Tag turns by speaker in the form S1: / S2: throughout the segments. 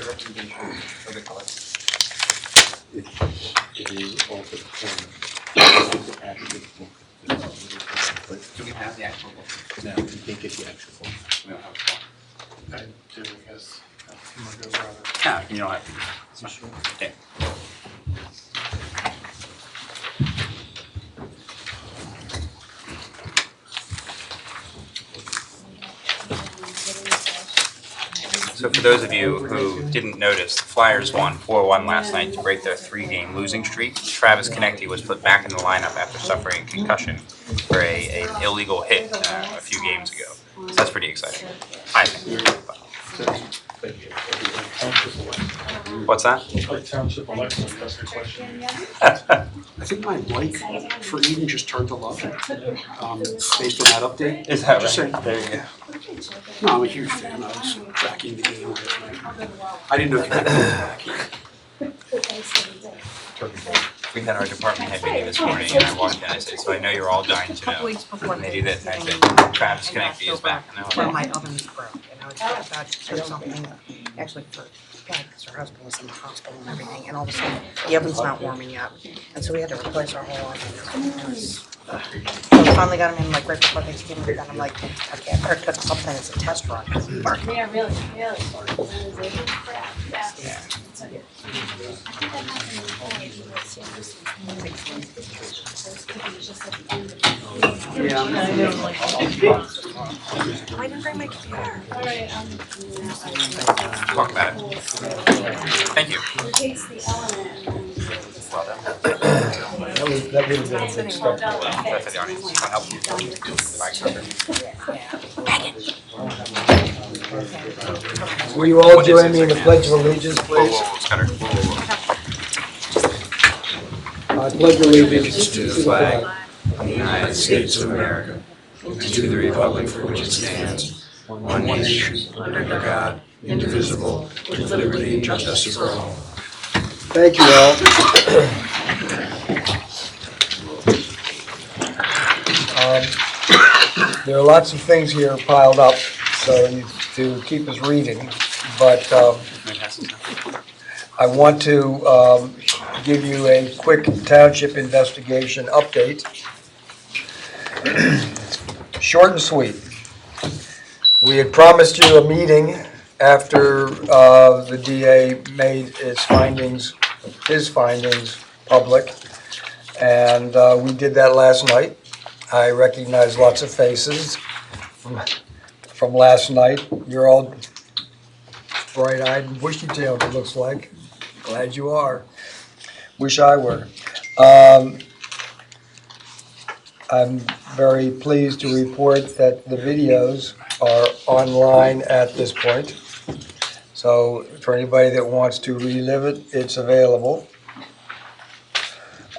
S1: recommendation of the color?
S2: If you alter the corner, it's actually
S1: Do we have the actual book?
S2: no, you can't get the actual book.
S1: We don't have a book.
S3: I do, because I'm a good brother.
S1: No, you don't have to. It's fine. Yeah. So for those of you who didn't notice, the Flyers won 4-1 last night to break their 3-game losing streak. Travis Konecny was put back in the lineup after suffering a concussion for an illegal hit a few games ago. So that's pretty exciting, I think. What's that?
S3: Like township election, that's the question.
S4: I think my mic for Eden just turned to low, based on that update.
S1: Is that
S4: Just
S1: right?
S4: saying.
S1: There you go.
S4: No, I'm a huge fan. I was tracking the game. I didn't know if you had to go back.
S1: We had our department head meeting this morning, and I walked in and I said, so I know you're all dying to know.
S5: Weeks before
S1: And they do this, and I said, Travis Konecny is back. And
S5: Where
S1: they're
S5: my
S1: like,
S5: ovens broke, and I was about to do something, actually for God, because her husband was in the hospital and everything, and all of a sudden, the oven's not warming up, and so we had to replace our whole oven. So we finally got him in like right before Thanksgiving, and I'm like, okay, I better cook something as a test run.
S6: Yeah, really.
S1: yeah.
S5: I didn't bring my computer.
S6: Alright,
S1: Talk about it. Thank you.
S6: taste the element.
S1: Well done.
S7: That would have been a big step.
S1: Sorry for the audience. I'll help you. The mic's over.
S7: Will you all
S1: What is
S7: join me
S1: this
S7: in the
S1: again?
S7: Pledge of Allegiance,
S1: Whoa,
S7: please?
S1: whoa, Scudder. Whoa.
S7: I pledge allegiance
S8: To the flag of the United States of America, and to the republic for which it stands, one nation, under God, indivisible, with liberty and justice for all.
S7: Thank you all. There are lots of things here piled up, so you to keep us reading, but I want to give you a quick township investigation update. Short and sweet. We had promised you a meeting after the DA made his findings public, and we did that last night. I recognize lots of faces from last night. You're all bright-eyed and bushy-tailed, it looks like. Glad you are. Wish I were. I'm very pleased to report that the videos are online at this point. So for anybody that wants to relive it, it's available.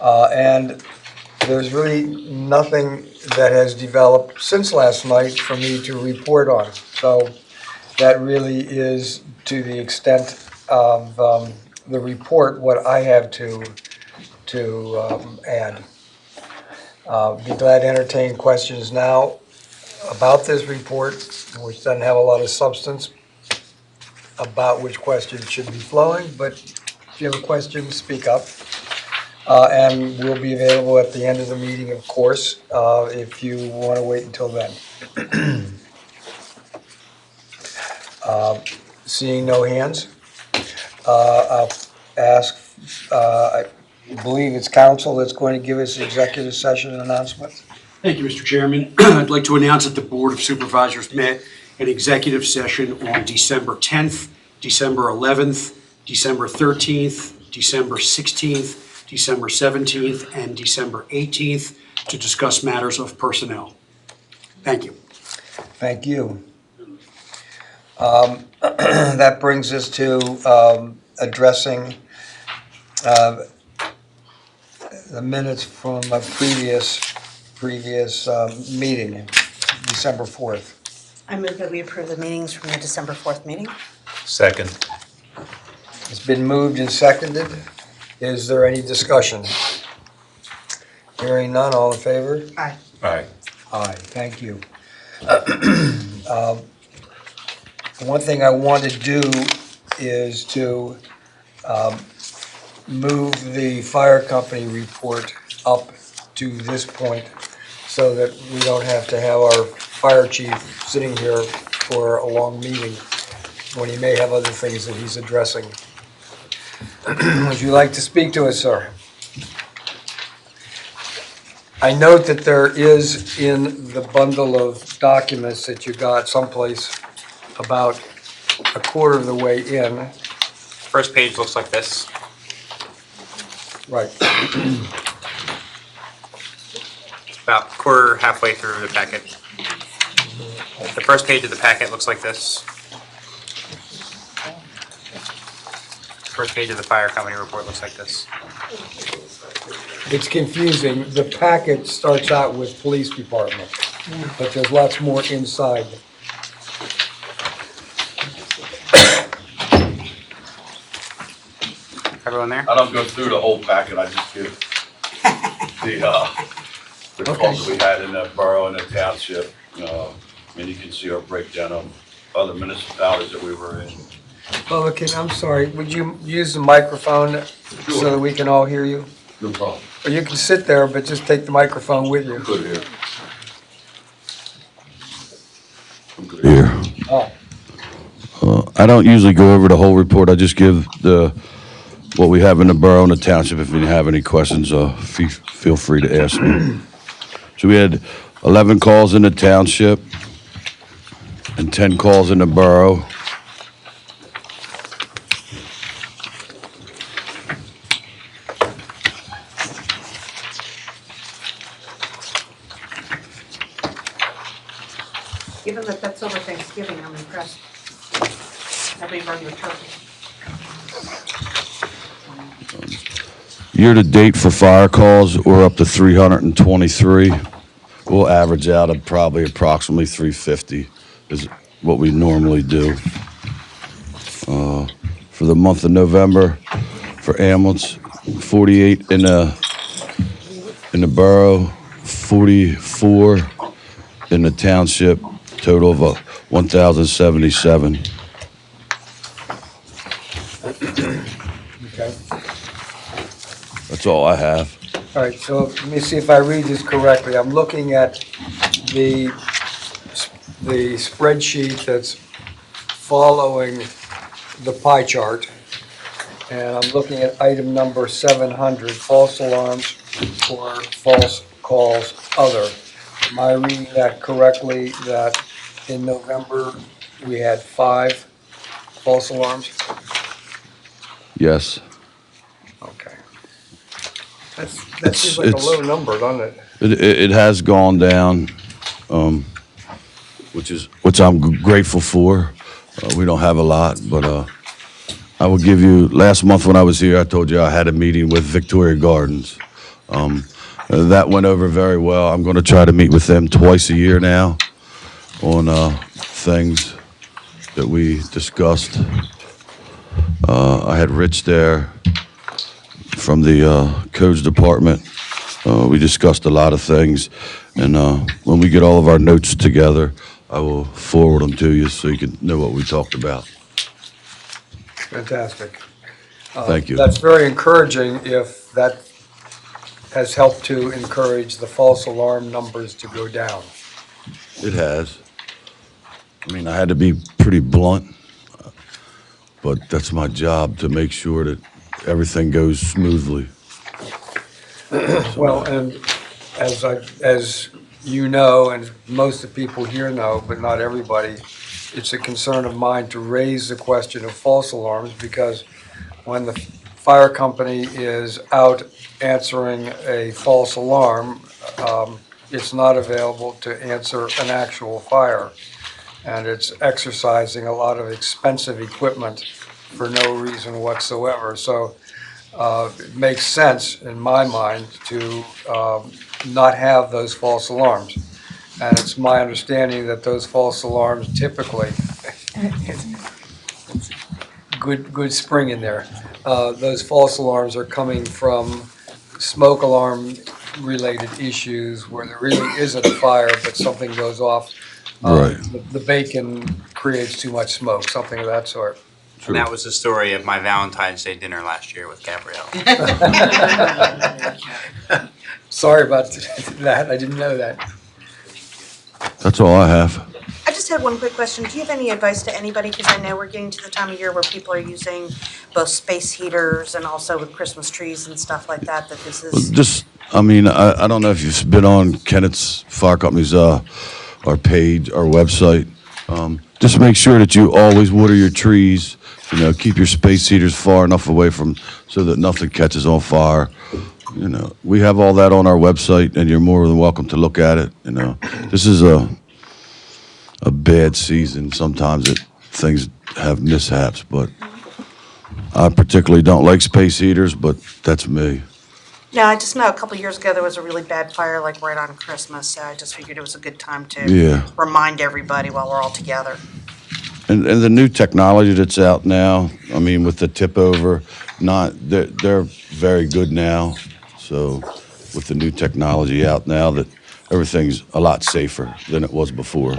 S7: And there's really nothing that has developed since last night for me to report on. So that really is, to the extent of the report, what I have to add. Be glad to entertain questions now about this report, which doesn't have a lot of substance about which questions should be flowing, but if you have a question, speak up. And we'll be available at the end of the meeting, of course, if you want to wait until then. Seeing no hands, I'll ask, I believe it's council that's going to give us the executive session announcement.
S4: Thank you, Mr. Chairman. I'd like to announce that the Board of Supervisors met an executive session on December 10th, December 11th, December 13th, December 16th, December 17th, and December 18th to discuss matters of personnel. Thank you.
S7: Thank you. That brings us to addressing the minutes from a previous meeting, December 4th.
S5: I move that we approve the meetings from the December 4th meeting.
S8: Second.
S7: It's been moved and seconded. Is there any discussion? Hearing none, all in favor?
S5: Aye.
S8: Aye.
S7: Aye, thank you. One thing I want to do is to move the fire company report up to this point so that we don't have to have our fire chief sitting here for a long meeting when he may have other things that he's addressing. Would you like to speak to us, sir? I note that there is in the bundle of documents that you got someplace about a quarter of the way in.
S1: First page looks like this.
S7: Right.
S1: About quarter, halfway through the packet. The first page of the packet looks like this. First page of the fire company report looks like this.
S7: It's confusing. The packet starts out with police department, but there's lots more inside.
S1: Everyone there?
S9: I don't go through the whole packet, I just give the calls that we had in the borough and the township. And you can see our breakdown of other municipalities that we were in.
S7: Well, okay, I'm sorry. Would you use the microphone so that we can all hear you?
S9: No problem.
S7: Or you can sit there, but just take the microphone with you.
S9: Good here. I'm good here.
S7: Oh,
S9: I don't usually go over the whole report, I just give what we have in the borough and the township. If you have any questions, feel free to ask me. So we had 11 calls in the township and 10 calls in the borough.
S5: Given that that's over Thanksgiving, I'm impressed. Nobody burned the turkey.
S9: Year-to-date for fire calls, we're up to 323. We'll average out at probably approximately 350 is what we normally do. For the month of November, for ambulance, 48 in the borough, 44 in the township, total of 1,077.
S7: okay.
S9: That's all I have.
S7: All right, so let me see if I read this correctly. I'm looking at the spreadsheet that's following the pie chart, and I'm looking at item number 700, false alarms or false calls other. Am I reading that correctly, that in November we had 5 false alarms?
S9: Yes.
S7: Okay. That seems like a
S9: It's-
S7: low number, doesn't it?
S9: It has gone down, which I'm grateful for. We don't have a lot, but I will give you, last month when I was here, I told you I had a meeting with Victoria Gardens. That went over very well. I'm going to try to meet with them twice a year now on things that we discussed. I had Rich there from the codes department. We discussed a lot of things, and when we get all of our notes together, I will forward them to you so you can know what we talked about.
S7: Fantastic.
S9: Thank you.
S7: That's very encouraging if that has helped to encourage the false alarm numbers to go down.
S9: It has. I mean, I had to be pretty blunt, but that's my job to make sure that everything goes smoothly.
S7: Well, and as you know, and most of the people here know, but not everybody, it's a concern of mine to raise the question of false alarms, because when the fire company is out answering a false alarm, it's not available to answer an actual fire. And it's exercising a lot of expensive equipment for no reason whatsoever. So it makes sense, in my mind, to not have those false alarms. And it's my understanding that those false alarms typically, good spring in there, those false alarms are coming from smoke alarm related issues where there really isn't a fire, but something goes off.
S9: Right.
S7: The bacon creates too much smoke, something of that sort.
S1: And that was the story of my Valentine's Day dinner last year with Gabrielle.
S7: Sorry about that, I didn't know that.
S9: That's all I have.
S5: I just had one quick question. Do you have any advice to anybody? Because I know we're getting to the time of year where people are using both space heaters and also with Christmas trees and stuff like that, that this is.
S9: Just, I mean, I don't know if you've been on Kennett's Fire Company's, our page, our website. Just make sure that you always water your trees, you know, keep your space heaters far enough away from, so that nothing catches on fire. You know, we have all that on our website, and you're more than welcome to look at it, you know. This is a bad season. Sometimes things have mishaps, but I particularly don't like space heaters, but that's me.
S5: No, I just know a couple years ago there was a really bad fire, like right on Christmas, so I just figured it was a good time to
S9: Yeah.
S5: remind everybody while we're all together.
S9: And the new technology that's out now, I mean, with the tip over, they're very good now. So with the new technology out now, that everything's a lot safer than it was before.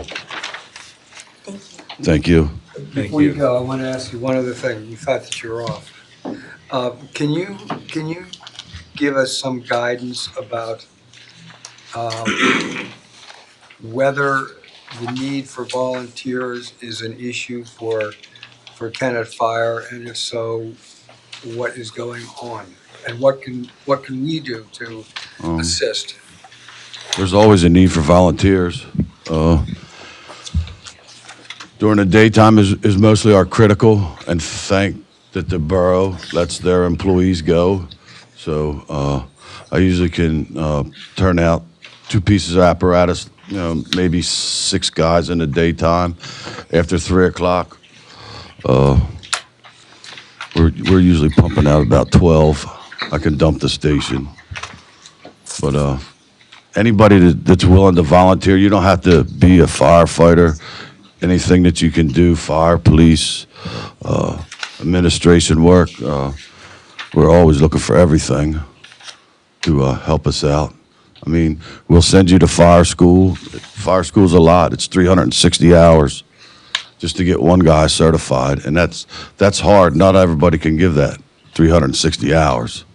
S5: Thank you.
S9: Thank you.
S7: Before you go, I want to ask you one other thing. You thought that you were off. Can you give us some guidance about whether the need for volunteers is an issue for Kennett Fire, and if so, what is going on, and what can we do to assist?
S9: There's always a need for volunteers. During the daytime is mostly our critical, and thank that the borough lets their employees go. So I usually can turn out 2 pieces of apparatus, you know, maybe 6 guys in the daytime. After 3 o'clock, we're usually pumping out about 12. I can dump the station. But anybody that's willing to volunteer, you don't have to be a firefighter. Anything that you can do, fire, police, administration work, we're always looking for everything to help us out. I mean, we'll send you to fire school. Fire school's a lot. It's 360 hours just to get one guy certified, and that's hard. Not everybody can give that 360 hours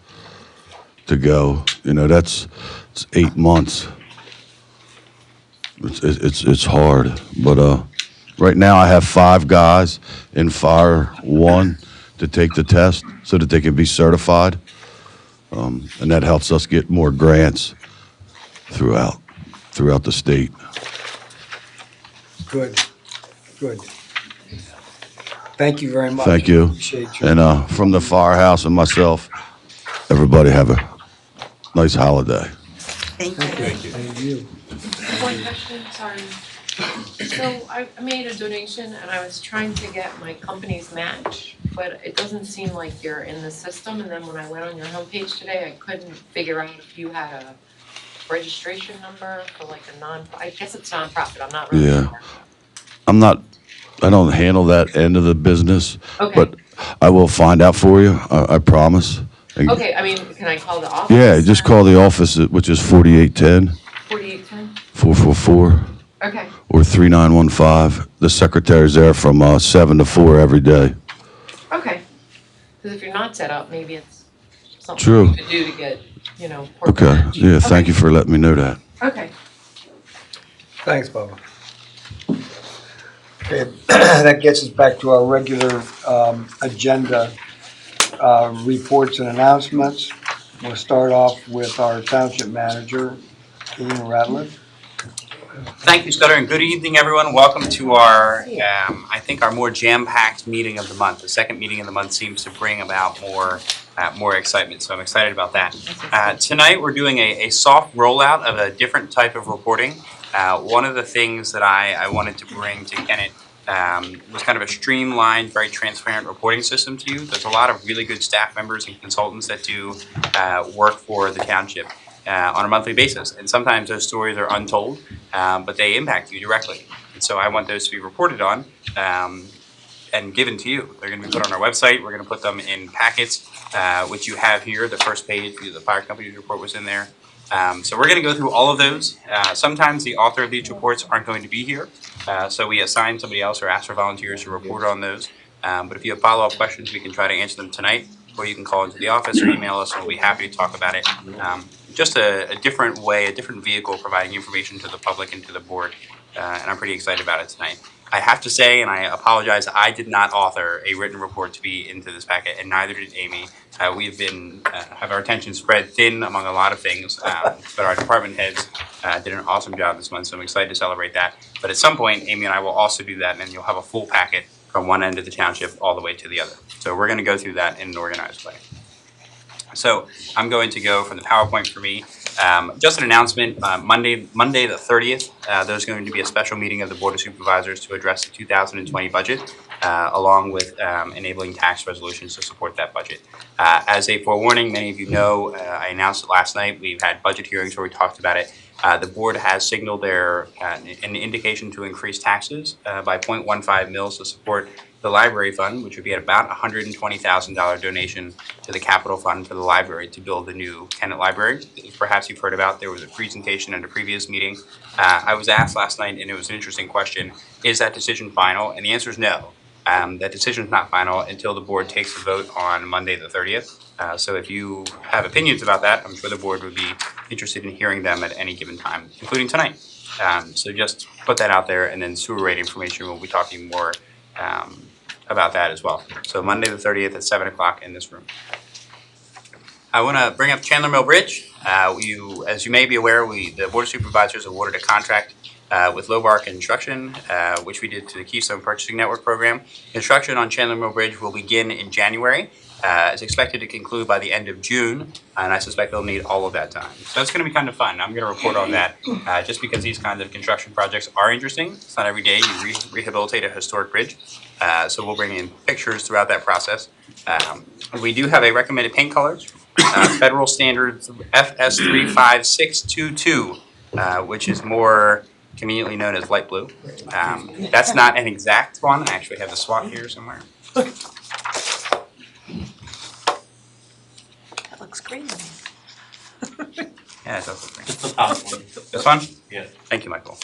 S9: to go. You know, it's 8 months. It's hard, but right now I have 5 guys in Fire 1 to take the test so that they can be certified, and that helps us get more grants throughout the state.
S7: Good. Thank you very much.
S9: Thank you.
S7: Appreciate you.
S9: And from the firehouse and myself, everybody have a nice holiday.
S5: Thank you.
S7: Thank you.
S10: One question, sorry. So I made a donation and I was trying to get my company's match, but it doesn't seem like you're in the system. And then when I went on your homepage today, I couldn't figure out if you had a registration number for like a I guess it's nonprofit, I'm not really
S9: Yeah.
S10: sure.
S9: I don't handle that end of the business,
S10: Okay.
S9: but I will find out for you, I promise. And-
S10: Okay, I mean, can I call the office?
S9: Yeah, just
S10: or-
S9: call the office, which is 4810
S10: 4810?
S9: 444
S10: Okay,
S9: or 3915. The secretary's there from 7 to 4 every day.
S10: okay. Because if you're not set up, maybe it's something
S9: True.
S10: you could do to get, you know. corporate
S9: Okay,
S10: match.
S9: yeah, thank you for letting me know that.
S10: Okay.
S7: Thanks, Bubba. Okay, that gets us back to our regular agenda, reports and announcements. We'll start off with our township manager, Ian Ratliff.
S1: Thank you, Scudder, and good evening, everyone. Welcome to our, I think, our more jam-packed meeting of the month. The second meeting of the month seems to bring about more excitement, so I'm excited about that. Tonight, we're doing a soft rollout of a different type of reporting. One of the things that I wanted to bring to Kennett was kind of a streamlined, very transparent reporting system to you. There's a lot of really good staff members and consultants that do work for the township on a monthly basis. And sometimes those stories are untold, but they impact you directly. And so I want those to be reported on and given to you. They're going to be put on our website. We're going to put them in packets, which you have here. The first page, the fire company's report was in there. So we're going to go through all of those. Sometimes the author of these reports aren't going to be here, so we assign somebody else or ask for volunteers to report on those. But if you have follow-up questions, we can try to answer them tonight, or you can call into the office or email us, and we'll be happy to talk about it. Just a different way, a different vehicle providing information to the public and to the board, and I'm pretty excited about it tonight. I have to say, and I apologize, I did not author a written report to be into this packet, and neither did Amy. We've been have our attention spread thin among a lot of things, but our department heads did an awesome job this month, so I'm excited to celebrate that. But at some point, Amy and I will also do that, and then you'll have a full packet from one end of the township all the way to the other. So we're going to go through that in an organized way. So I'm going to go from the PowerPoint for me. Just an announcement, Monday the 30th, there's going to be a special meeting of the Board of Supervisors to address the 2020 budget, along with enabling tax resolutions to support that budget. As a forewarning, many of you know, I announced it last night, we've had budget hearings where we talked about it. The board has signaled their an indication to increase taxes by 0.15 mils to support the library fund, which would be at about $120,000 donation to the capital fund for the library to build a new tenant library. Perhaps you've heard about, there was a presentation at a previous meeting. I was asked last night, and it was an interesting question, is that decision final? And the answer is no. That decision is not final until the board takes a vote on Monday the 30th. So if you have opinions about that, I'm sure the board would be interested in hearing them at any given time, including tonight. So just put that out there, and then sewer rate information, we'll be talking more about that as well. So Monday the 30th at 7 o'clock in this room. I want to bring up Chandler Mill Bridge. As you may be aware, the Board of Supervisors awarded a contract with Lobar Construction, which we did to the Keystone Purchasing Network program. Construction on Chandler Mill Bridge will begin in January. It's expected to conclude by the end of June, and I suspect they'll need all of that time. So that's going to be kind of fun. I'm going to report on that just because these kinds of construction projects are interesting. It's not every day you rehabilitate a historic bridge. So we'll bring in pictures throughout that process. We do have a recommended paint colors, Federal Standards FS 35622, which is more conveniently known as light blue. That's not an exact one. I actually have the swatch here somewhere.
S5: That looks green to me.
S1: Yeah, it does look green.
S2: It's the top one.
S1: This one?
S2: Yeah.
S1: Thank you, Michael.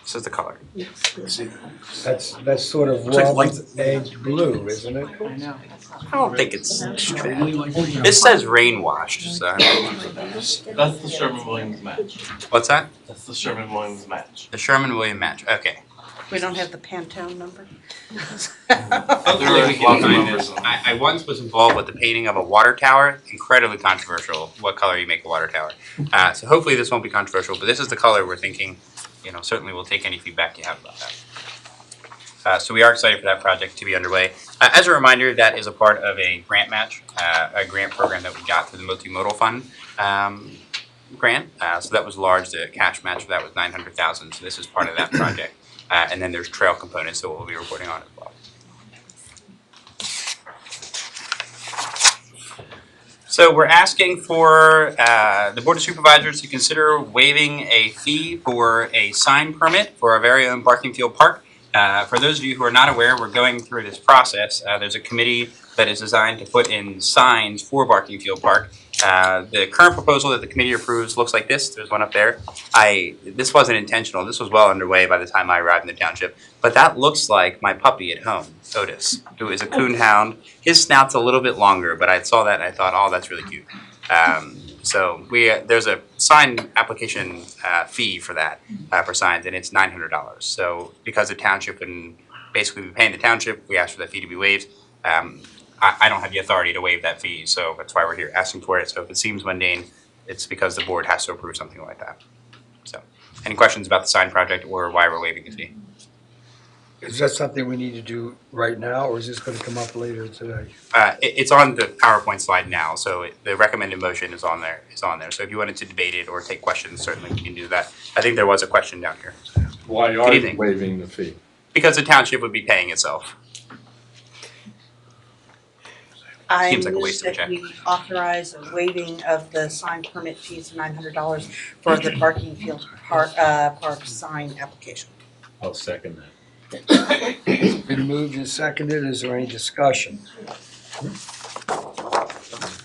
S1: This is the color.
S7: That's sort of
S4: Looks like
S7: robin's egg blue, isn't it?
S1: I don't think it's extremely light. This says rain washed, so.
S2: That's the Sherman-Williams match.
S1: What's that?
S2: That's the Sherman-Williams match.
S1: The Sherman-Williams match, okay.
S5: We don't have the Pantone number?
S1: Hopefully we can find this. I once was involved with the painting of a water tower, incredibly controversial, what color you make a water tower. So hopefully this won't be controversial, but this is the color we're thinking, certainly we'll take any feedback you have about that. So we are excited for that project to be underway. As a reminder, that is a part of a grant match, a grant program that we got through the Multimodal Fund grant. So that was large, the cash match for that was $900,000, so this is part of that project. And then there's trail components that we'll be reporting on as well. So we're asking for the Board of Supervisors to consider waiving a fee for a sign permit for our very own Barkingfield Park. For those of you who are not aware, we're going through this process. There's a committee that is designed to put in signs for Barkingfield Park. The current proposal that the committee approves looks like this. There's one up there. This wasn't intentional. This was well underway by the time I arrived in the township. But that looks like my puppy at home, Otis, who is a coon hound. His snout's a little bit longer, but I saw that and I thought, oh, that's really cute. So there's a sign application fee for that, for signs, and it's $900. So because the township and basically be paying the township, we asked for that fee to be waived. I don't have the authority to waive that fee, so that's why we're here asking for it. So if it seems mundane, it's because the board has to approve something like that. So, any questions about the sign project or why we're waiving the fee?
S7: Is that something we need to do right now, or is this going to come up later today?
S1: It's on the PowerPoint slide now, so the recommended motion is on there. So if you wanted to debate it or take questions, certainly we can do that. I think there was a question down here.
S11: Why are you waiving the fee?
S1: Because the township would be paying itself.
S5: I
S1: Seems like a
S5: move
S1: waste of a
S5: that
S1: check.
S5: we authorize a waiving of the sign permit fees of $900 for the Barkingfield Park sign application.
S11: I'll second that.
S7: It's been moved and seconded. Is there any discussion?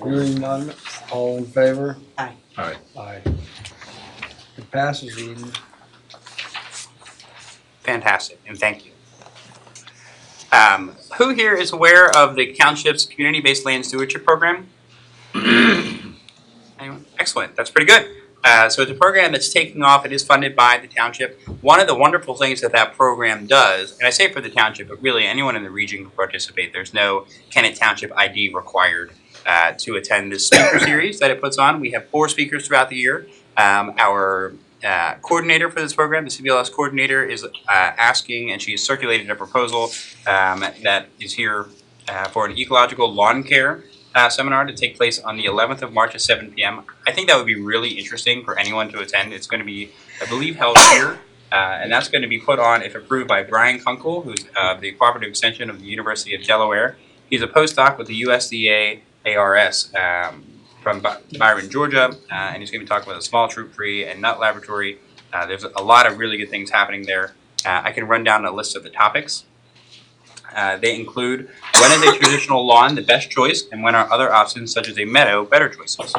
S7: Hearing none, all in favor?
S5: Aye.
S11: Aye.
S7: Aye. It passes, Eden.
S1: Fantastic, and thank you. Who here is aware of the township's community-based land stewardship program? Anyone? Excellent, that's pretty good. So it's a program that's taking off. It is funded by the township. One of the wonderful things that that program does, and I say for the township, but really anyone in the region can participate. There's no Kennett Township ID required to attend this speaker series that it puts on. We have 4 speakers throughout the year. Our coordinator for this program, the CBLS coordinator, is asking, and she's circulated a proposal that is here for an ecological lawn care seminar to take place on the 11th of March at 7 p.m. I think that would be really interesting for anyone to attend. It's going to be, I believe, held here, and that's going to be put on, if approved, by Brian Kunkel, who's the cooperative extension of the University of Delaware. He's a postdoc with the USDA ARS from Byron, Georgia, and he's going to be talking about the small troop-free and nut laboratory. There's a lot of really good things happening there. I can run down a list of the topics. They include, when is a traditional lawn the best choice, and when are other options such as a meadow better choices?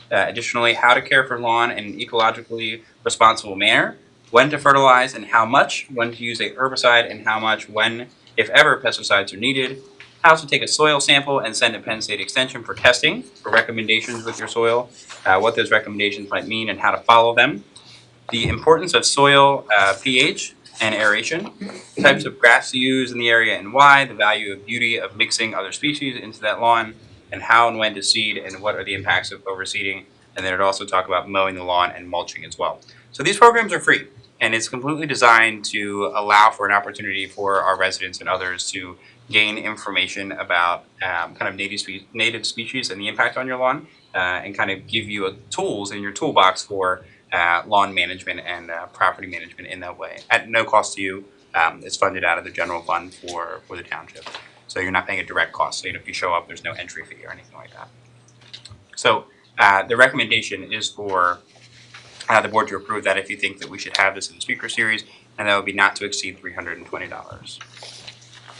S1: Additionally, how to care for lawn in an ecologically responsible manner, when to fertilize and how much, when to use a herbicide and how much, when, if ever, pesticides are needed, how to take a soil sample and send to Penn State Extension for testing, for recommendations with your soil, what those recommendations might mean and how to follow them, the importance of soil pH, and aeration, types of grass to use in the area and why, the value of beauty of mixing other species into that lawn, and how and when to seed and what are the impacts of overseeding. And then it also talk about mowing the lawn and mulching as well. So these programs are free, and it's completely designed to allow for an opportunity for our residents and others to gain information about kind of native species and the impact on your lawn, and kind of give you tools in your toolbox for lawn management and property management in that way at no cost to you. It's funded out of the general fund for the township, so you're not paying a direct cost. So if you show up, there's no entry fee or anything like that. So the recommendation is for the board to approve that if you think that we should have this in the speaker series, and that would be not to exceed $320.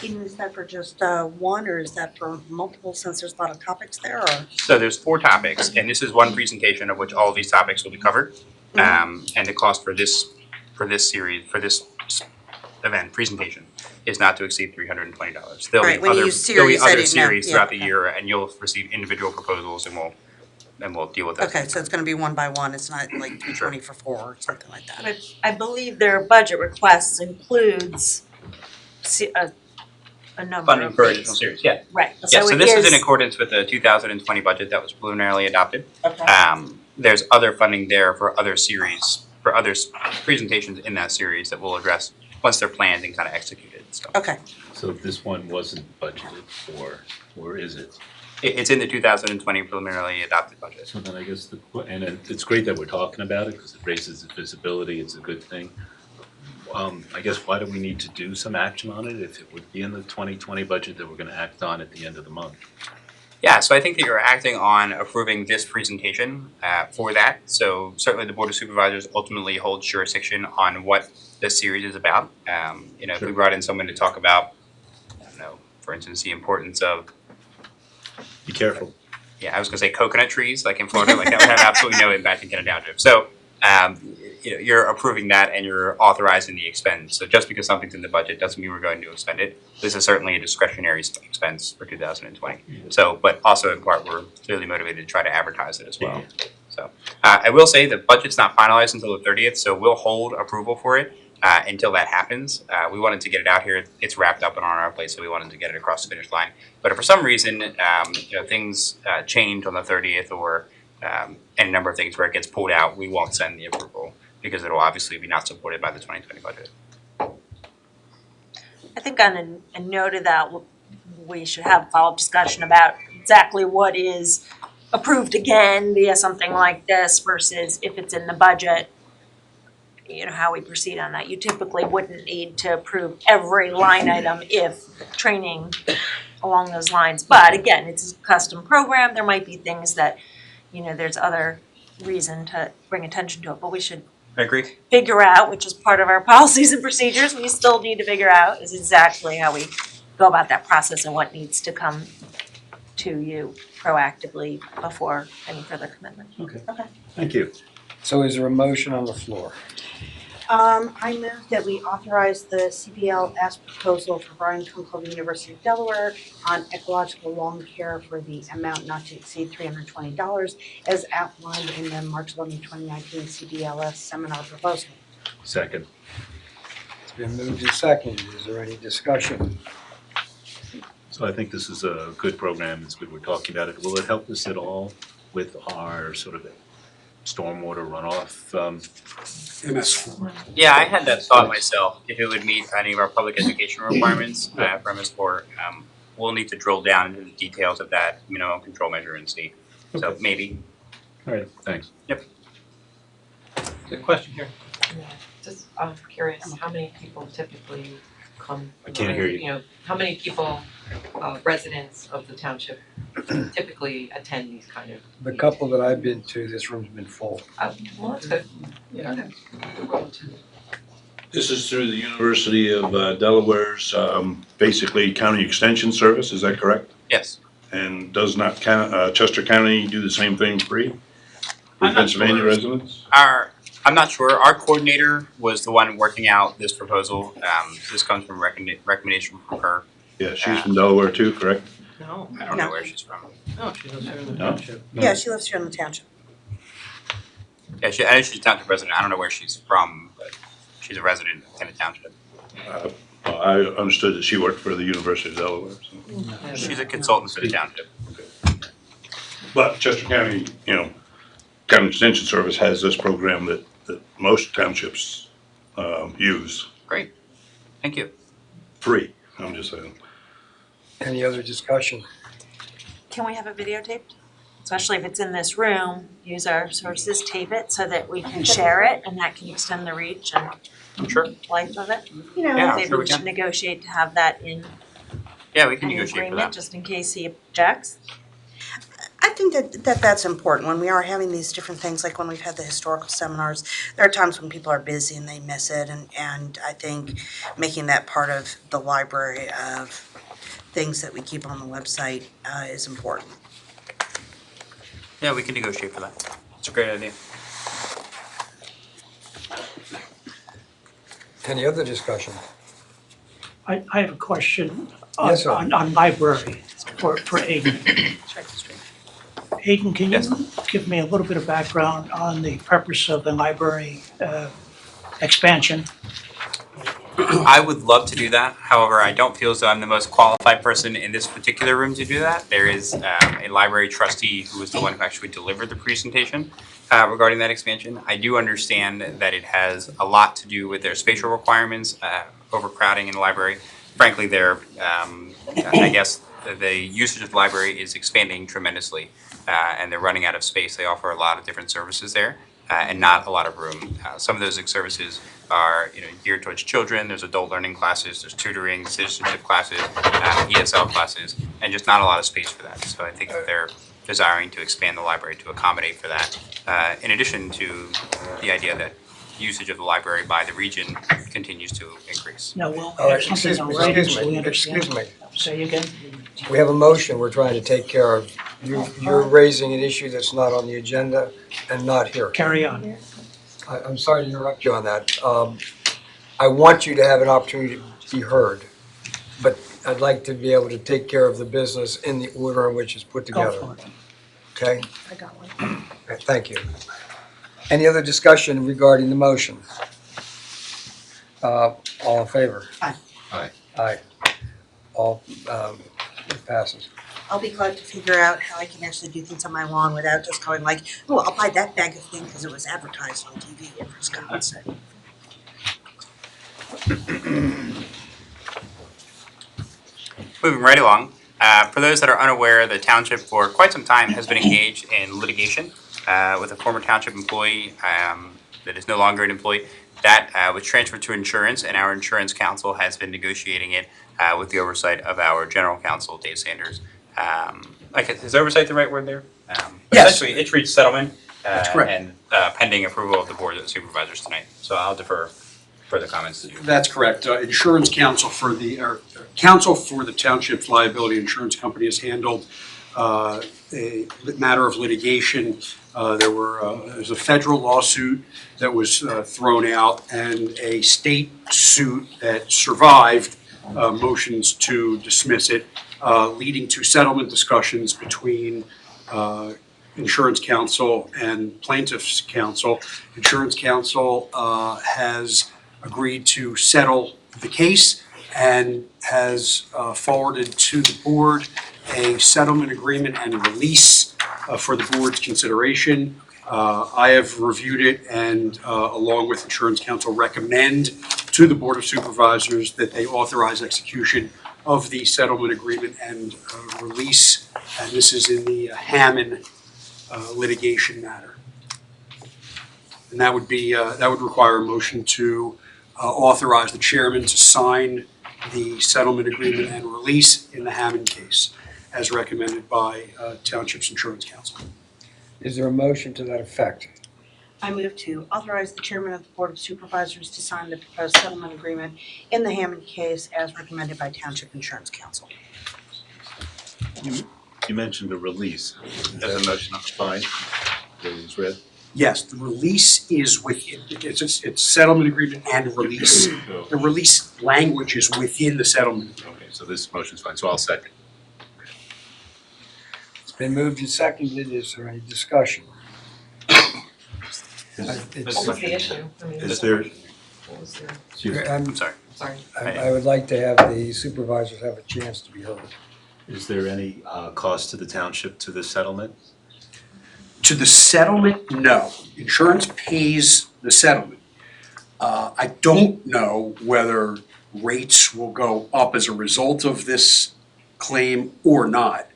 S5: Is that for just one, or is that for multiple, since there's a lot of topics there, or?
S1: So there's 4 topics, and this is one presentation of which all of these topics will be covered. And the cost for this series, for this event presentation, is not to exceed $320. There'll
S5: Right,
S1: be
S5: when you
S1: other,
S5: use
S1: there'll be
S5: series, I
S1: other
S5: didn't know.
S1: series
S5: Yeah,
S1: throughout the
S5: okay.
S1: year, and you'll receive individual proposals, and we'll deal with that.
S5: Okay, so it's gonna be one by one, it's not like 220 for 4 or something like that.
S12: But I believe their budget requests includes a number
S1: Funding
S12: of
S1: for
S12: things.
S1: additional series, yeah.
S12: Right,
S1: Yeah,
S12: so
S1: so
S12: it
S1: this is in
S12: is,
S1: accordance with the 2020 budget that was preliminarily adopted.
S12: okay,
S1: There's other funding there for other series, for other presentations in that series that we'll address once they're planned and kind of executed, so.
S5: Okay,
S11: So this one wasn't budgeted for, or is it?
S1: It's in the 2020 preliminarily adopted budget.
S11: So then I guess it's great that we're talking about it because it raises the visibility, it's a good thing. I guess why do we need to do some action on it if it would be in the 2020 budget that we're gonna act on at the end of the month?
S1: Yeah, so I think that you're acting on approving this presentation for that. So certainly the Board of Supervisors ultimately holds jurisdiction on what this series is about. If we brought in someone to talk about, I don't know, for instance, the importance of,
S11: Be careful.
S1: yeah, I was gonna say coconut trees, like in Florida, like that would have absolutely no impact in Kennett Township. So, you're approving that and you're authorizing the expense. So just because something's in the budget doesn't mean we're going to expend it. This is certainly a discretionary expense for 2020. So, but also in part, we're clearly motivated to try to advertise it as well. So, I will say the budget's not finalized until the 30th, so we'll hold approval for it until that happens. We wanted to get it out here. It's wrapped up and on our plate, so we wanted to get it across the finish line. But if for some reason, things change on the 30th or any number of things where it gets pulled out, we won't send the approval because it will obviously be not supported by the 2020 budget.
S12: I think on a note of that, we should have a follow-up discussion about exactly what is approved again via something like this versus if it's in the budget, how we proceed on that. You typically wouldn't need to approve every line item if training along those lines. But again, it's a custom program, there might be things that, there's other reason to bring attention to it, but we should
S1: I agree.
S12: figure out, which is part of our policies and procedures, we still need to figure out is exactly how we go about that process and what needs to come to you proactively before any further commitment.
S11: Okay.
S12: Okay.
S11: Thank you.
S7: So is there a motion on the floor?
S5: I move that we authorize the CBLS proposal for Brian Club University of Delaware on ecological lawn care for the amount not to exceed $320 as outlined in the March 11, 2019 CBLS seminar proposal.
S11: Second.
S7: It's been moved and seconded. Is there any discussion?
S11: So I think this is a good program. It's good we're talking about it. Will it help us at all with our sort of stormwater runoff?
S4: MS4.
S1: Yeah, I had that thought myself, if it would meet any of our public education requirements for MS4. We'll need to drill down into the details of that minimum control measure and see. So
S11: Okay.
S1: maybe.
S11: All right, thanks.
S2: Good question here.
S10: Just, I'm curious, how many people typically come?
S11: I can't hear you.
S10: You know, how many people, residents of the township typically attend these kind of?
S7: The couple that I've been to, this room's been full.
S10: Well, that's good.
S2: Yeah.
S10: Okay.
S13: This is through the University of Delaware's, basically county extension service, is that correct?
S1: Yes.
S13: And does not Chester County do the same thing free for
S1: I'm not
S13: Pennsylvania
S1: sure.
S13: residents?
S1: I'm not sure. Our coordinator was the one working out this proposal. This comes from recommendation from her.
S13: Yeah, she's from Delaware too, correct?
S2: No.
S1: I don't know where she's from.
S2: No, she lives here in the
S13: No?
S2: township.
S5: Yeah, she lives here in the township.
S1: Yeah, I know she's a township resident. I don't know where she's from, but she's a resident in the township.
S13: I understood that she worked for the University of Delaware, so.
S1: She's a consultant for the township.
S13: But Chester County, County Extension Service has this program that most townships use,
S1: Great. Thank you.
S13: free, I'm just saying.
S7: Any other discussion?
S12: Can we have it videotaped? Especially if it's in this room, use our sources, tape it so that we can share it and that can extend the reach and
S1: I'm sure.
S12: life of it.
S5: You know,
S1: Yeah, I'm
S12: Maybe
S1: sure
S12: we
S1: we
S12: should
S1: can.
S12: negotiate to have that in
S1: Yeah, we can
S12: an
S1: negotiate for
S12: agreement,
S1: that.
S12: just in case he objects.
S5: I think that's important when we are having these different things, like when we've had the historical seminars. There are times when people are busy and they miss it, and I think making that part of the library of things that we keep on the website is important.
S1: Yeah, we can negotiate for that. It's a great idea.
S7: Any other discussion?
S14: I have a question
S7: Yes, sir.
S14: on library for Aiden. Aiden, can
S1: Yes.
S14: you give me a little bit of background on the purpose of the library expansion?
S1: I would love to do that. However, I don't feel as though I'm the most qualified person in this particular room to do that. There is a library trustee who was the one who actually delivered the presentation regarding that expansion. I do understand that it has a lot to do with their spatial requirements, overcrowding in the library. Frankly, I guess the usage of the library is expanding tremendously, and they're running out of space. They offer a lot of different services there, and not a lot of room. Some of those services are geared towards children. There's adult learning classes, there's tutoring, citizenship classes, ESL classes, and just not a lot of space for that. So I think that they're desiring to expand the library to accommodate for that. In addition to the idea that usage of the library by the region continues to increase.
S14: No, we'll
S7: All right,
S14: have something
S7: excuse
S14: in
S7: me,
S14: writing
S7: excuse
S14: so we
S7: me,
S14: understand.
S7: excuse me.
S14: Say again?
S7: We have a motion we're trying to take care of. You're raising an issue that's not on the agenda and not here.
S14: Carry on.
S7: I'm sorry to interrupt you on that. I want you to have an opportunity to be heard, but I'd like to be able to take care of the business in the order in which it's put
S14: Go
S7: together.
S14: for it.
S7: Okay?
S5: I got one.
S7: Okay, thank you. Any other discussion regarding the motion? All in favor?
S5: Aye.
S11: Aye.
S7: Aye. All, it passes.
S5: I'll be glad to figure out how I can actually do things on my lawn without just going like, oh, I'll buy that bag of thing because it was advertised on TV, for God's sake.
S1: Moving right along, for those that are unaware, the township for quite some time has been engaged in litigation with a former township employee that is no longer an employee. That was transferred to insurance, and our insurance counsel has been negotiating it with the oversight of our general counsel, Dave Sanders. Is oversight the right word there? But
S4: Yes.
S1: essentially, it's reached settlement
S4: That's correct.
S1: and pending approval of the board of supervisors tonight. So I'll defer further comments to you.
S4: That's correct. Insurance counsel counsel for the township's liability insurance company has handled a matter of litigation There's a federal lawsuit that was thrown out and a state suit that survived motions to dismiss it, leading to settlement discussions between Insurance Counsel and Plaintiffs' Counsel. Insurance Counsel has agreed to settle the case and has forwarded to the board a settlement agreement and release for the board's consideration. I have reviewed it and along with Insurance Counsel recommend to the Board of Supervisors that they authorize execution of the settlement agreement and release. And this is in the Hammond litigation matter. And that would be, that would require a motion to authorize the chairman to sign the settlement agreement and release in the Hammond case as recommended by Township's Insurance Counsel.
S7: Is there a motion to that effect?
S5: I move to authorize the chairman of the Board of Supervisors to sign the proposed settlement agreement in the Hammond case as recommended by Township Insurance Counsel.
S11: You mentioned a release.
S1: There's a motion on the
S11: Fine. That was read.
S4: Yes, the release is within, it's settlement agreement and release. The release language is within the settlement.
S11: Okay, so this motion's fine, so I'll second.
S7: It's been moved and seconded. Is there any discussion?
S10: What was the issue? I mean,
S11: Is there,
S10: what was the-
S11: excuse me,
S7: I'm
S1: Sorry.
S10: sorry.
S7: I would like to have the supervisors have a chance to be heard.
S11: is there any cost to the township to this settlement?
S4: To the settlement, no. Insurance pays the settlement. I don't know whether rates will go up as a result of this claim or not.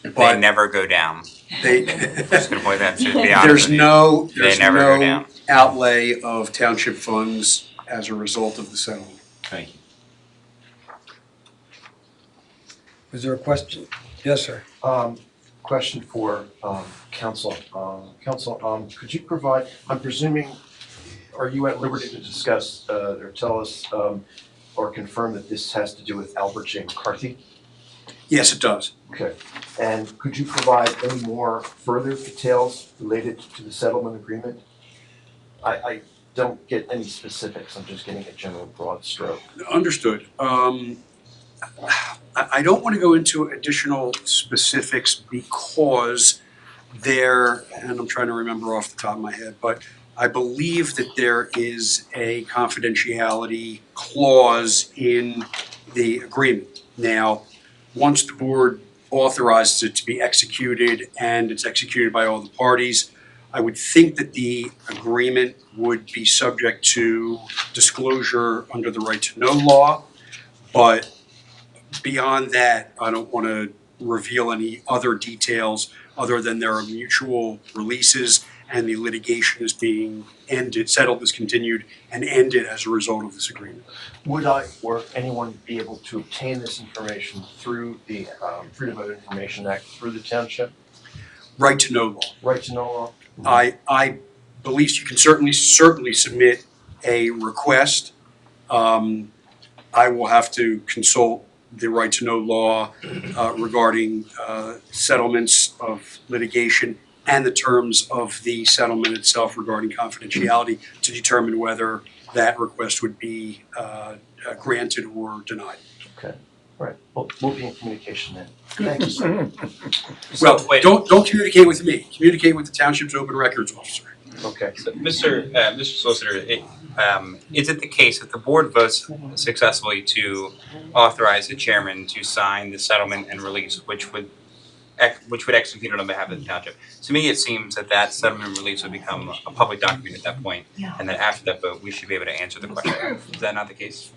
S1: They
S4: But
S1: never go down.
S4: they,
S1: Just gonna point that, to be honest
S4: there's
S1: with you.
S4: no,
S1: They
S4: there's
S1: never go
S4: no
S1: down.
S4: outlay of township funds as a result of the settlement.
S11: Thank you.
S7: Is there a question? Yes, sir.
S2: Question for council. Council, could you provide, I'm presuming, are you at liberty to discuss or tell us or confirm that this has to do with Albert J. McCarthy?
S4: Yes, it does.
S2: Okay. And could you provide any more further details related to the settlement agreement? I don't get any specifics, I'm just getting a general broad stroke.
S4: Understood. I don't want to go into additional specifics because there, and I'm trying to remember off the top of my head, but I believe that there is a confidentiality clause in the agreement. Now, once the board authorizes it to be executed and it's executed by all the parties, I would think that the agreement would be subject to disclosure under the right to know law. But beyond that, I don't want to reveal any other details other than there are mutual releases and the litigation is being ended, settled, discontinued, and ended as a result of this agreement.
S2: Would I or anyone be able to obtain this information through the Freedom of Information Act through the township?
S4: Right to know law.
S2: Right to know law?
S4: I believe you can certainly submit a request. I will have to consult the right to know law regarding settlements of litigation and the terms of the settlement itself regarding confidentiality to determine whether that request would be granted or denied.
S2: Okay, right. Well, we'll be in communication then. Thank you, sir.
S4: Well,
S1: wait.
S4: don't communicate with me. Communicate with the township's open records officer.
S2: Okay.
S1: So, Mr. Solicitor, is it the case that the board votes successfully to authorize the chairman to sign the settlement and release, which would execute it on behalf of the township? To me, it seems that settlement and release would become a public document at that point, and that after that vote, we should be able to answer the question. Is that not the case?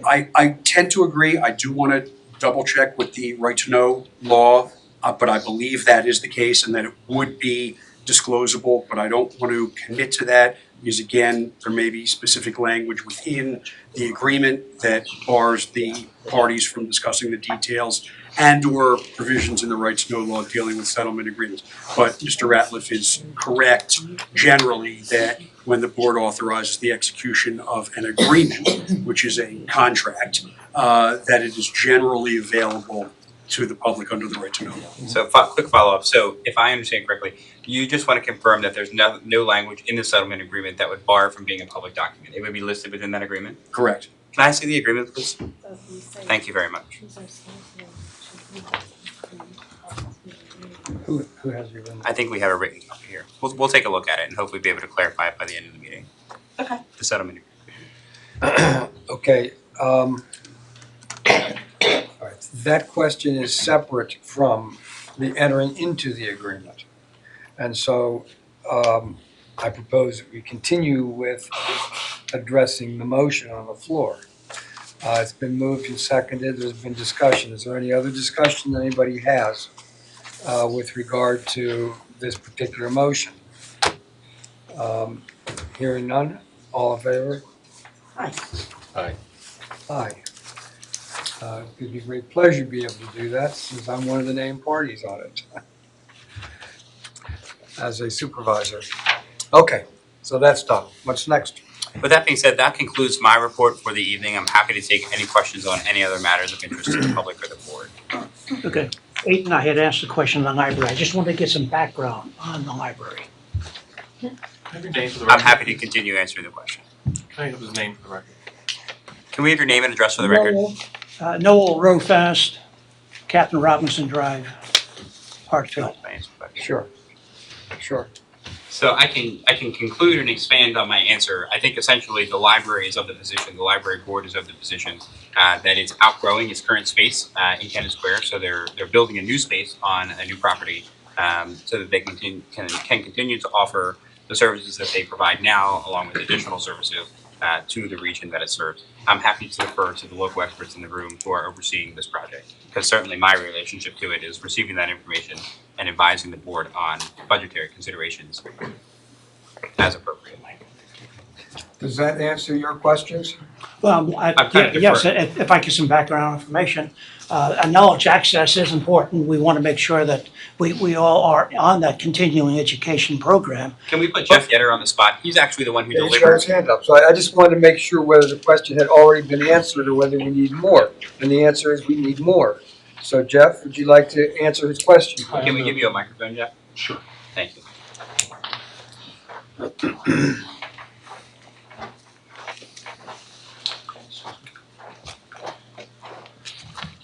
S4: I tend to agree. I do want to double check with the right to know law, but I believe that is the case and that it would be disclosable, but I don't want to commit to that because again, there may be specific language within the agreement that bars the parties from discussing the details and or provisions in the right to know law dealing with settlement agreements. But Mr. Ratliff is correct generally that when the board authorizes the execution of an agreement, which is a contract, that it is generally available to the public under the right to know.
S1: So quick follow-up. So if I understand correctly, you just want to confirm that there's no language in the settlement agreement that would bar it from being a public document. It would be listed within that agreement?
S4: Correct.
S1: Can I see the agreement, please? Thank you very much.
S14: Who has the agreement?
S1: I think we have a written copy here. We'll take a look at it and hopefully be able to clarify it by the end of the meeting.
S12: Okay.
S1: The settlement agreement.
S7: Okay, all right, that question is separate from the entering into the agreement. And so, I propose that we continue with addressing the motion on the floor. It's been moved and seconded, there's been discussion. Is there any other discussion that anybody has with regard to this particular motion? Hearing none, all in favor?
S12: Aye.
S11: Aye.
S7: Aye. It gives me great pleasure to be able to do that, since I'm one of the named parties on it as a supervisor. Okay, so that's done. What's next?
S1: With that being said, that concludes my report for the evening. I'm happy to take any questions on any other matters of interest to the public or the board.
S14: Okay, Aiton, I had asked a question on the library. I just wanted to get some background on the library.
S3: Have your name for the
S1: I'm
S3: record.
S1: happy to continue answering the question.
S3: Can I have his name for the record?
S1: Can we have your name and address for the record?
S14: Noel Rofast, Captain Robinson Drive, Hartsville.
S7: Sure, sure.
S1: So I can conclude and expand on my answer. I think essentially the library is of the position, the library board is of the position that it's outgrowing its current space in Cannon Square. So they're building a new space on a new property so that they can continue to offer the services that they provide now, along with additional services to the region that it serves. I'm happy to defer to the local experts in the room who are overseeing this project, because certainly my relationship to it is receiving that information and advising the board on budgetary considerations as appropriate.
S7: Does that answer your questions?
S14: Well, yes, if I get some background information, knowledge access is important. We want to make sure that we all are on that continuing education program.
S1: Can we put Jeff Yetter on the spot? He's actually the one who
S7: He's got
S1: delivered.
S7: his hand up, so I just wanted to make sure whether the question had already been answered or whether we need more. And the answer is we need more. So Jeff, would you like to answer his question?
S1: Can we give you a microphone, Jeff?
S3: Sure.
S1: Thank you.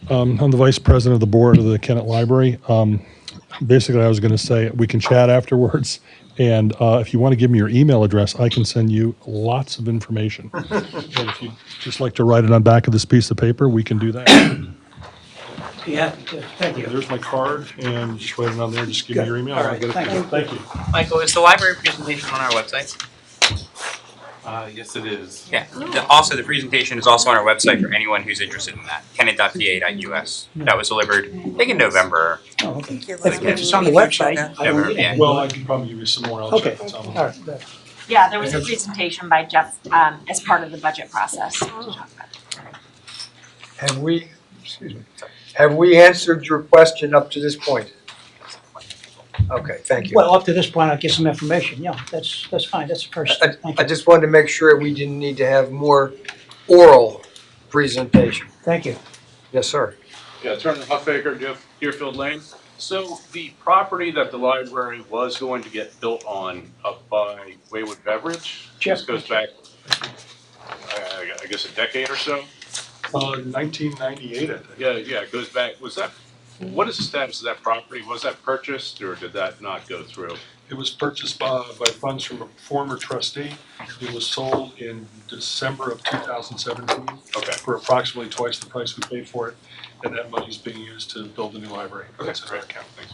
S3: I'm the vice president of the board of the Kennett Library. Basically, I was going to say we can chat afterwards, and if you want to give me your email address, I can send you lots of information. And if you'd just like to write it on back of this piece of paper, we can do that.
S14: Yeah, thank you.
S3: There's my card, and just write it on there. Just give me your email.
S14: All
S3: I'll
S14: right,
S3: get it
S14: thank
S3: to
S14: you.
S3: Thank you.
S1: Michael, is the library presentation on our website?
S3: Yes, it is.
S1: Yeah. Also, the presentation is also on our website for anyone who's interested in that. Kennet.pa.us. That was delivered, I think, in November.
S14: Oh, okay.
S5: Thank you.
S14: If it's on the website, I don't
S1: November,
S14: need
S1: yeah.
S14: it.
S3: Well, I can probably give you some more. I'll
S14: Okay,
S3: check what's on
S14: all
S3: there.
S14: right, good.
S12: Yeah, there was a presentation by Jeff as part of the budget process.
S7: Have we, excuse me, have we answered your question up to this point? Okay, thank you.
S14: Well, up to this point, I'll get some information. Yeah, that's fine. That's the first. Thank
S7: I
S14: you.
S7: just wanted to make sure we didn't need to have more oral presentation.
S14: Thank you.
S7: Yes, sir.
S13: Yeah, Turner Huffaker, Deerfield Lane. So the property that the library was going to get built on up by Waywood Beverage,
S14: Jeff.
S13: this goes back, I guess, a decade or so.
S3: 1998, I think.
S13: Yeah, it goes back, what is the status of that property? Was that purchased or did that not go through?
S3: It was purchased by funds from a former trustee. It was sold in December of 2017.
S13: Okay.
S3: For approximately twice the price we paid for it, and that money is being used to build a new library. That's in our account. Thanks.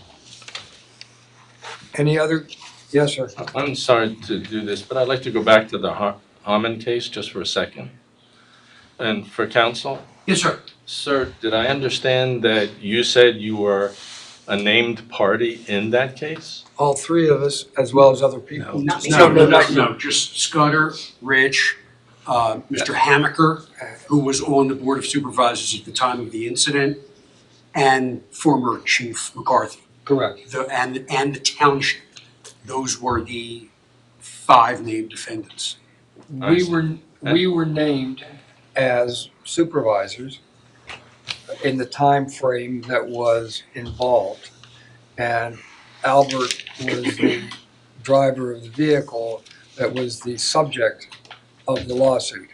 S7: Any other? Yes, sir.
S15: I'm sorry to do this, but I'd like to go back to the Harmon case just for a second. And for counsel,
S4: Yes, sir.
S15: sir, did I understand that you said you were a named party in that case?
S7: All three of us, as well as other people.
S4: No, just Scudder, Rich, Mr. Hamaker, who was on the Board of Supervisors at the time of the incident, and former Chief McCarthy.
S7: Correct.
S4: And the township. Those were the 5 named defendants.
S7: We were named as supervisors in the time frame that was involved. And Albert was the driver of the vehicle that was the subject of the lawsuit.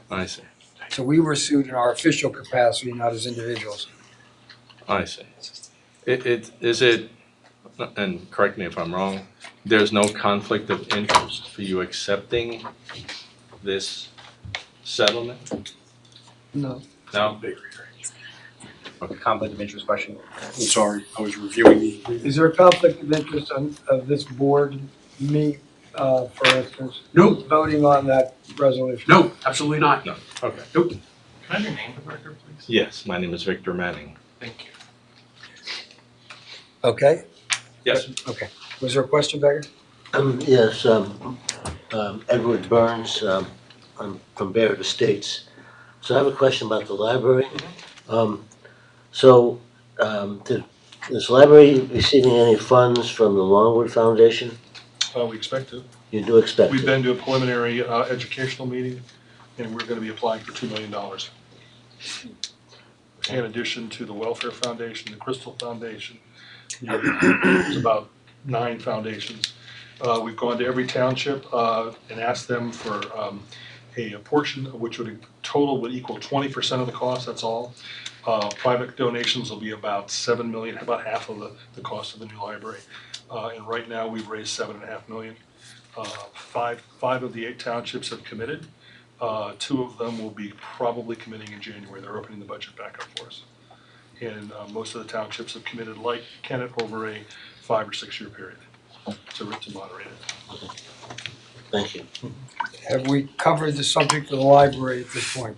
S15: I see,
S7: So we were sued in our official capacity, not as individuals.
S15: I see. Is it, and correct me if I'm wrong, there's no conflict of interest for you accepting this settlement?
S7: No.
S15: No?
S1: Conflict of interest question?
S4: I'm sorry, I was reviewing the.
S7: Is there a conflict of interest of this board, me, for instance?
S4: No.
S7: Voting on that resolution?
S4: No, absolutely not.
S15: No, okay.
S4: Nope.
S11: Can I have your name for the record, please?
S15: Yes, my name is Victor Manning.
S11: Thank you.
S7: Okay,
S15: Yes.
S7: okay. Was there a question, Becker?
S16: Yes, Edward Burns, I'm from Barrett Estates. So I have a question about the library. Is the library receiving any funds from the Longwood Foundation?
S3: We expect to.
S16: You do expect
S3: We've
S16: it?
S3: been to a preliminary educational meeting, and we're going to be applying for $2 million. In addition to the Welfare Foundation, the Crystal Foundation, there's about 9 foundations. We've gone to every township and asked them for a portion of which would total would equal 20% of the cost, that's all. Private donations will be about $7 million, about half of the cost of the new library. And right now, we've raised $7.5 million. Five of the 8 townships have committed. 2 of them will be probably committing in January. They're opening the budget back up for us. And most of the townships have committed, like Kennett, over a 5 or 6 year period. So to moderate it.
S16: Thank you.
S7: Have we covered the subject of the library at this point?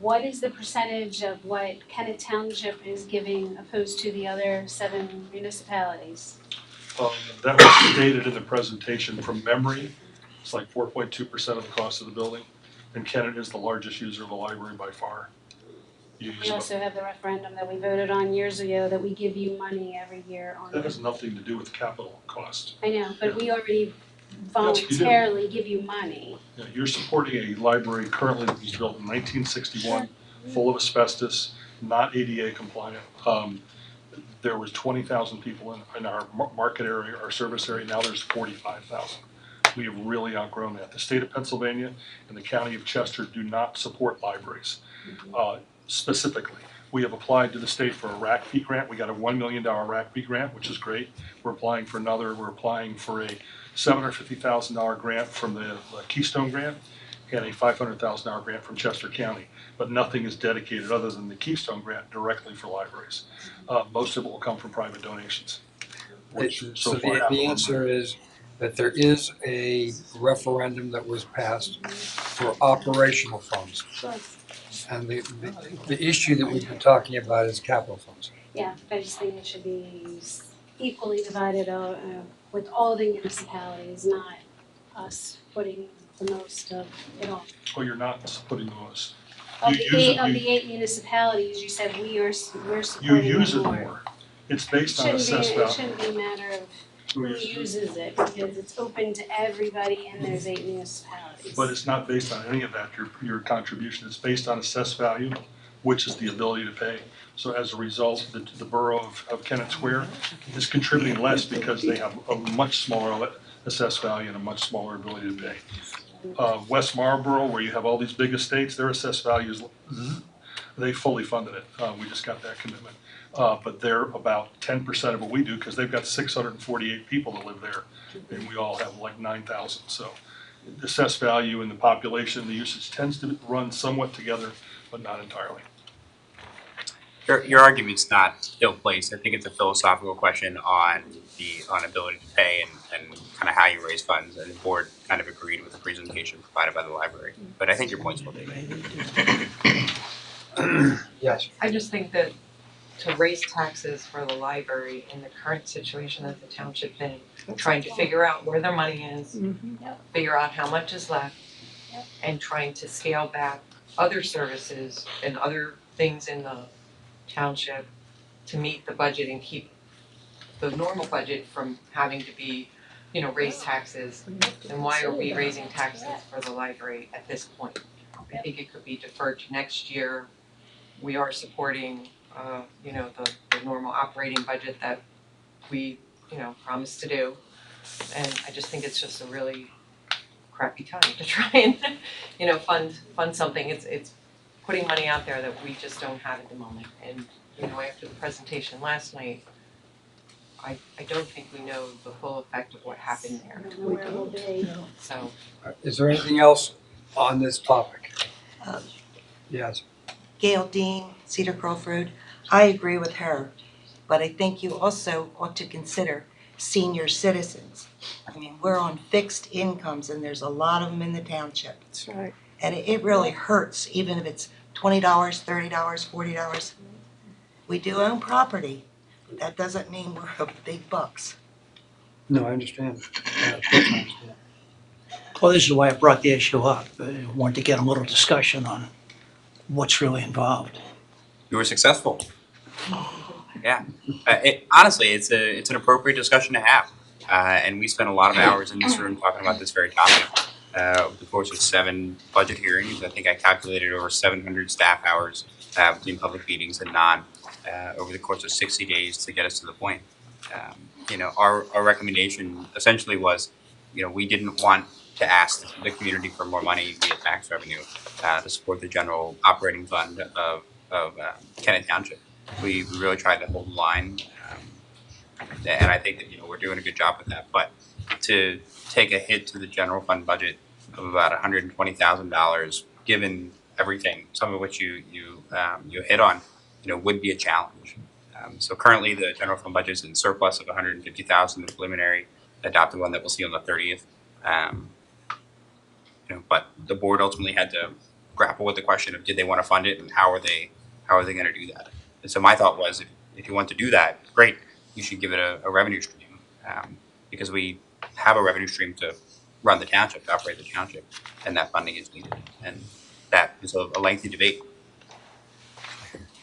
S6: What is the percentage of what Kennett Township is giving opposed to the other 7 municipalities?
S3: That was stated in the presentation from memory. It's like 4.2% of the cost of the building. And Kennett is the largest user of the library by far.
S6: We also have the referendum that we voted on years ago that we give you money every year on.
S3: That has nothing to do with capital cost.
S6: I know, but we already voluntarily give you money.
S3: Yeah, you're supporting a library currently that was built in 1961, full of asbestos, not ADA compliant. There was 20,000 people in our market area, our service area. Now there's 45,000. We have really outgrown that. The state of Pennsylvania and the county of Chester do not support libraries. Specifically, we have applied to the state for a rack fee grant. We got a $1 million rack fee grant, which is great. We're applying for another. We're applying for a $750,000 grant from the Keystone Grant and a $500,000 grant from Chester County. But nothing is dedicated other than the Keystone Grant directly for libraries. Most of it will come from private donations.
S7: So the answer is that there is a referendum that was passed for operational funds. And the issue that we've been talking about is capital funds.
S6: Yeah, I just think it should be equally divided with all the municipalities, not us putting the most of it all.
S3: Well, you're not putting the most.
S6: Of the 8 municipalities, you said we're supporting
S3: You use it
S6: more.
S3: more. It's based on assessed
S6: It
S3: value.
S6: shouldn't be a matter of who uses it, because it's open to everybody and there's 8 municipalities.
S3: But it's not based on any of that, your contribution. It's based on assessed value, which is the ability to pay. So as a result, the borough of Kennett Square is contributing less because they have a much smaller assessed value and a much smaller ability to pay. West Marlboro, where you have all these big estates, their assessed values, they fully funded it. We just got that commitment. But they're about 10% of what we do because they've got 648 people that live there, and we all have like 9,000. So the assessed value and the population, the usage tends to run somewhat together, but not entirely.
S1: Your argument's not ill-placed. I think it's a philosophical question on ability to pay and kind of how you raise funds, and the board kind of agreed with the presentation provided by the library. But I think your point's well taken.
S7: Yes.
S17: I just think that to raise taxes for the library in the current situation that the township in, trying to figure out where their money is, figure out how much is left, and trying to scale back other services and other things in the township to meet the budget and keep the normal budget from having to be, raise taxes. And why are we raising taxes for the library at this point? I think it could be deferred to next year. We are supporting, the normal operating budget that we, promised to do. And I just think it's just a really crappy time to try and, fund something. It's putting money out there that we just don't have at the moment. And, after the presentation last night, I don't think we know the full effect of what happened there. So.
S7: Is there anything else on this topic?
S18: Um,
S7: Yes.
S18: Gail Dean, Cedar Grove Road. I agree with her, but I think you also ought to consider senior citizens. I mean, we're on fixed incomes and there's a lot of them in the township.
S14: That's right.
S18: And it really hurts, even if it's $20, $30, $40. We do own property, but that doesn't mean we're big bucks.
S7: No, I understand. Of course I understand.
S14: Well, this is why I brought the issue up. I wanted to get a little discussion on what's really involved.
S1: You were successful. Yeah. Honestly, it's an appropriate discussion to have. And we spent a lot of hours in this room talking about this very topic. Over the course of 7 budget hearings, I think I calculated over 700 staff hours between public meetings and non over the course of 60 days to get us to the point. Our recommendation essentially was, we didn't want to ask the community for more money via tax revenue to support the general operating fund of Kennett Township. We really tried to hold the line, and I think that we're doing a good job with that. But to take a hit to the general fund budget of about $120,000, given everything, some of which you hit on, would be a challenge. So currently, the general fund budget is in surplus of $150,000, the preliminary adopted one that we'll see on the 30th. But the board ultimately had to grapple with the question of did they want to fund it and how are they going to do that? And so my thought was, if you want to do that, great, you should give it a revenue stream, because we have a revenue stream to run the township, to operate the township, and that funding is needed. And that is a lengthy debate.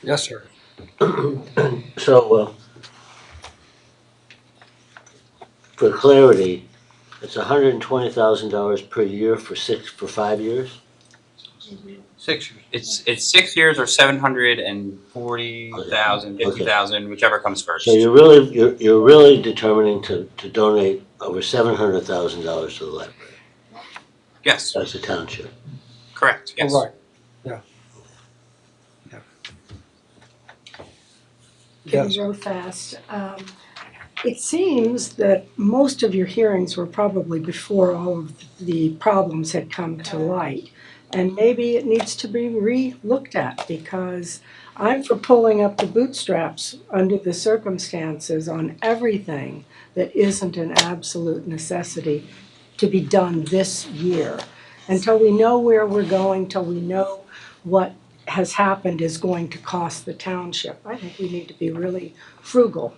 S7: Yes, sir.
S16: So, for clarity, it's $120,000 per year for 5 years?
S1: 6 years. It's 6 years or 740,000, 50,000, whichever comes first.
S16: So you're really determining to donate over $700,000 to the library?
S1: Yes.
S16: As a township?
S1: Correct, yes.
S7: Right, yeah.
S19: Getting real fast. It seems that most of your hearings were probably before all of the problems had come to light. And maybe it needs to be re-looked at, because I'm for pulling up the bootstraps under the circumstances on everything that isn't an absolute necessity to be done this year. Until we know where we're going, till we know what has happened is going to cost the township, I think we need to be really frugal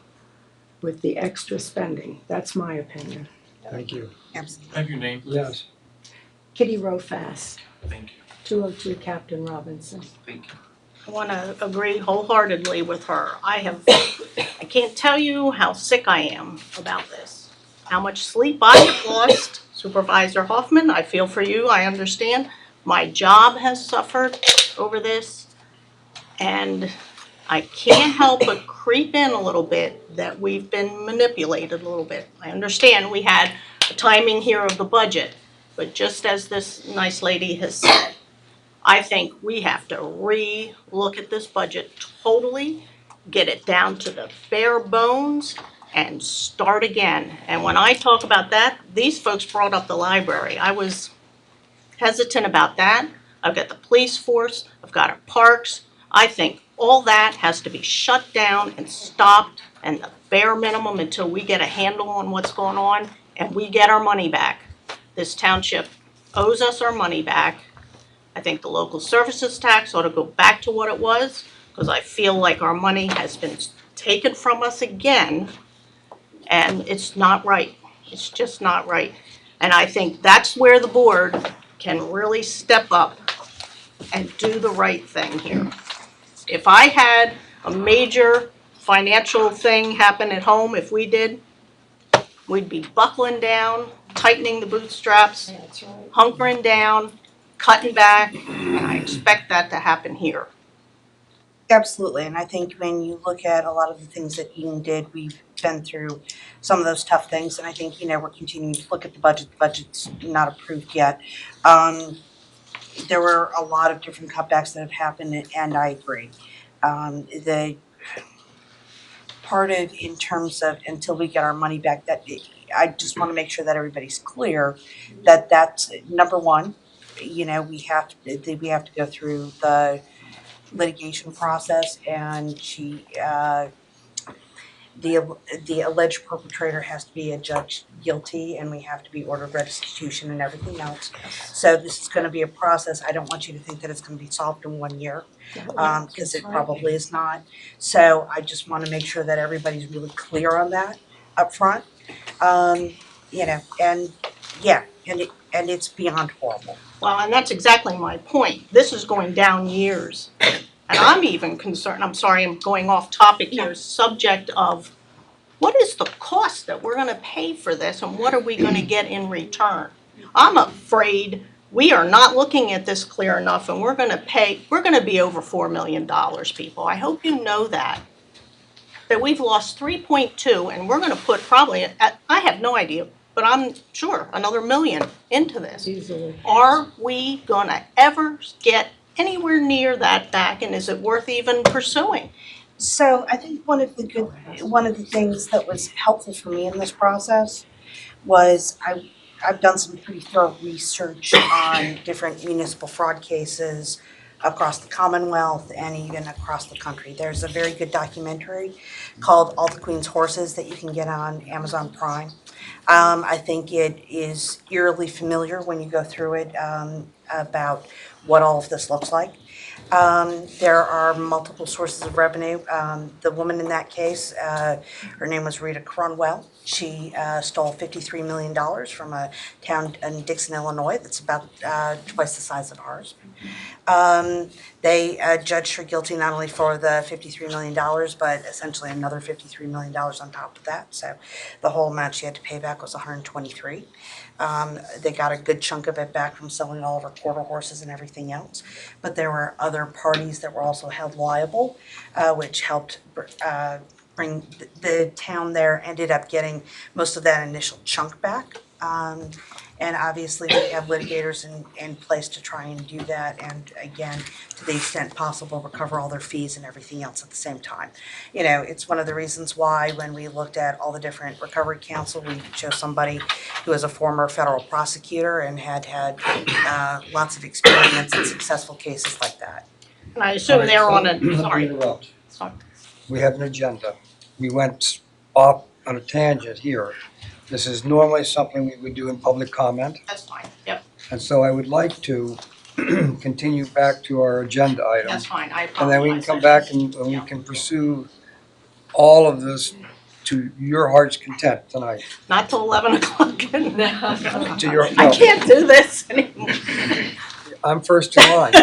S19: with the extra spending. That's my opinion.
S7: Thank you.
S5: Absolutely.
S8: Have your name, please?
S7: Yes.
S19: Kitty Rofast,
S8: Thank you.
S19: 202 Captain Robinson.
S8: Thank you.
S20: I want to agree wholeheartedly with her. I can't tell you how sick I am about this, how much sleep I have lost. Supervisor Hoffman, I feel for you, I understand. My job has suffered over this, and I can't help but creep in a little bit that we've been manipulated a little bit. I understand we had a timing here of the budget, but just as this nice lady has said, I think we have to re-look at this budget totally, get it down to the bare bones, and start again. And when I talk about that, these folks brought up the library. I was hesitant about that. I've got the police force, I've got our parks. I think all that has to be shut down and stopped, and the bare minimum until we get a handle on what's going on and we get our money back. This township owes us our money back. I think the local services tax ought to go back to what it was, because I feel like our money has been taken from us again, and it's not right. It's just not right. And I think that's where the board can really step up and do the right thing here. If I had a major financial thing happen at home, if we did, we'd be buckling down, tightening the bootstraps, hunkering down, cutting back, and I expect that to happen here.
S5: Absolutely, and I think when you look at a lot of the things that Ian did, we've been through some of those tough things, and I think, we're continuing to look at the budget's not approved yet. There were a lot of different cutbacks that have happened, and I agree. The part of, in terms of, until we get our money back, that, I just wanna make sure that everybody's clear that that's, number one, we have to go through the litigation process, and the alleged perpetrator has to be adjudged guilty, and we have to be ordered restitution and everything else. So this is gonna be a process. I don't want you to think that it's gonna be solved in 1 year, because it probably is not. So I just wanna make sure that everybody's really clear on that up front. And it's beyond horrible.
S20: Well, and that's exactly my point. This is going down years. And I'm even concerned, I'm sorry, I'm going off topic here, subject of what is the cost that we're gonna pay for this and what are we gonna get in return? I'm afraid we are not looking at this clear enough and we're gonna be over $4 million, people. I hope you know that. That we've lost 3.2 and we're gonna put probably, I have no idea, but I'm sure another million into this.
S19: Easily.
S20: Are we gonna ever get anywhere near that back, and is it worth even pursuing?
S5: So I think one of the things that was helpful for me in this process was I've done some pretty thorough research on different municipal fraud cases across the Commonwealth and even across the country. There's a very good documentary called All the Queen's Horses that you can get on Amazon Prime. I think it is eerily familiar when you go through it about what all of this looks like. There are multiple sources of revenue. The woman in that case, her name was Rita Cronwell. She stole $53 million from a town in Dixon, Illinois that's about twice the size of ours. They judged her guilty not only for the $53 million, but essentially another $53 million on top of that. So the whole amount she had to pay back was $123. They got a good chunk of it back from selling all of her quarter horses and everything else. But there were other parties that were also held liable, which helped bring the town there ended up getting most of that initial chunk back. And obviously we have litigators in place to try and do that, and again, to the extent possible, recover all their fees and everything else at the same time. It's one of the reasons why when we looked at all the different recovery counsel, we chose somebody who is a former federal prosecutor and had lots of experience in successful cases like that.
S20: And I assume they're on a,
S7: Let me
S20: sorry.
S7: interrupt.
S20: Sorry.
S7: We have an agenda. We went off on a tangent here. This is normally something we would do in public comment.
S20: That's fine, yep,
S7: And so I would like to continue back to our agenda item.
S20: that's fine, I apologize.
S7: And then we can come back and we can pursue all of this to your heart's content tonight.
S20: Not till 11 o'clock.
S7: To your,
S20: I can't do this anymore.
S7: I'm first in line.